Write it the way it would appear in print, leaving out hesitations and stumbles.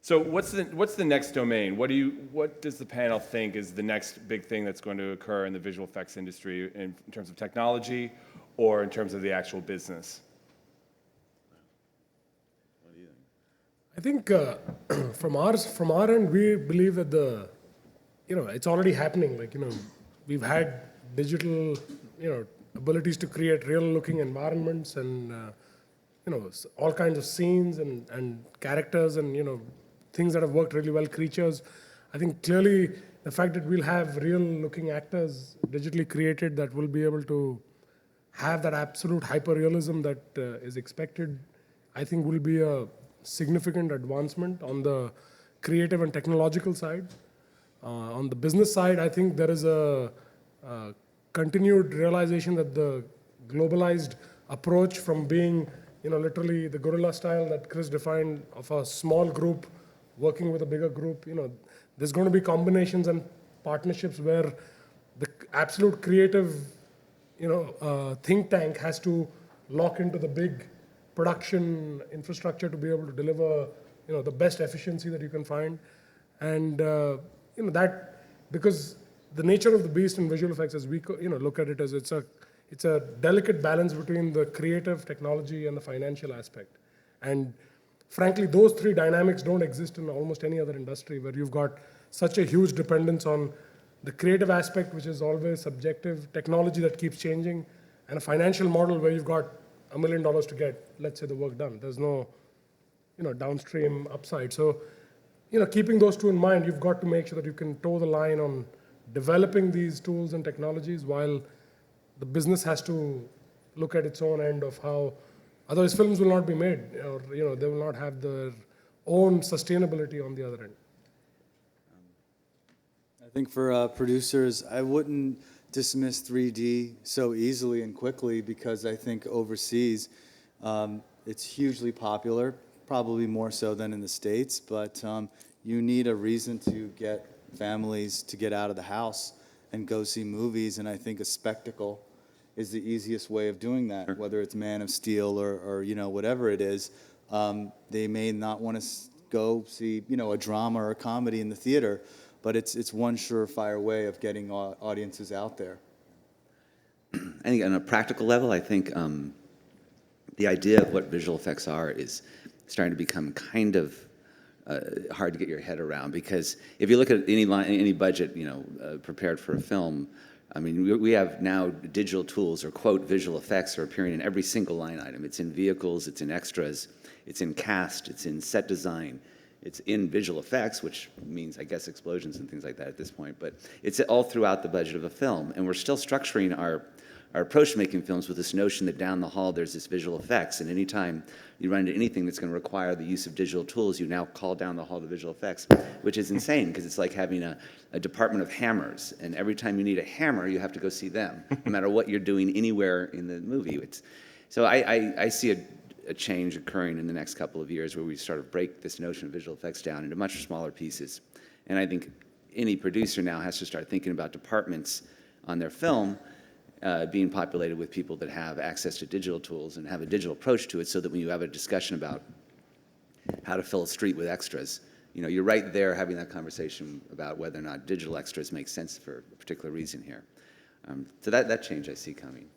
So what's the next domain? What does the panel think is the next big thing that's going to occur in the visual effects industry in terms of technology or in terms of the actual business? What do you think? I think from our end, we believe that it's already happening. We've had digital, abilities to create real-looking environments and, all kinds of scenes and characters and, things that have worked really well, creatures. I think clearly the fact that we'll have real-looking actors digitally created that will be able to have that absolute hyper-realism that is expected, I think will be a significant advancement on the creative and technological side. On the business side, I think there is a continued realization that the globalized approach from being, literally the guerrilla style that Chris defined of a small group working with a bigger group, there's going to be combinations and partnerships where the absolute creative, think tank has to lock into the big production infrastructure to be able to deliver, the best efficiency that you can find. And, that, because the nature of the beast in visual effects as we, look at it as it's a delicate balance between the creative technology and the financial aspect. And frankly, those three dynamics don't exist in almost any other industry where you've got such a huge dependence on the creative aspect, which is always subjective, technology that keeps changing, and a financial model where you've got $1 million to get, let's say, the work done. There's no, downstream upside. So, keeping those two in mind, you've got to make sure that you can toe the line on developing these tools and technologies while the business has to look at its own end of how, otherwise films will not be made, or they will not have their own sustainability on the other end. I think for producers, I wouldn't dismiss 3D so easily and quickly because I think overseas it's hugely popular, probably more so than in the States, but you need a reason to get families to get out of the house and go see movies, and I think a spectacle is the easiest way of doing that, whether it's Man of Steel or whatever it is. They may not want to go see a drama or a comedy in the theater, but it's one surefire way of getting audiences out there. I think on a practical level, I think the idea of what visual effects are is starting to become kind of hard to get your head around, because if you look at any budget, prepared for a film, I mean, we have now digital tools or quote visual effects are appearing in every single line item. It's in vehicles, it's in extras, it's in cast, it's in set design, it's in visual effects, which means, I guess, explosions and things like that at this point. But it's all throughout the budget of a film, and we're still structuring our approach to making films with this notion that down the hall there's this visual effects, and anytime you run into anything that's going to require the use of digital tools, you now call down the hall to visual effects, which is insane because it's like having a department of hammers, and every time you need a hammer, you have to go see them, no matter what you're doing anywhere in the movie. So I see a change occurring in the next couple of years where we sort of break this notion of visual effects down into much smaller pieces. And I think any producer now has to start thinking about departments on their film being populated with people that have access to digital tools and have a digital approach to it, so that when you have a discussion about how to fill a street with extras, you're right there having that conversation about whether or not digital extras make sense for a particular reason here. So that change I see coming.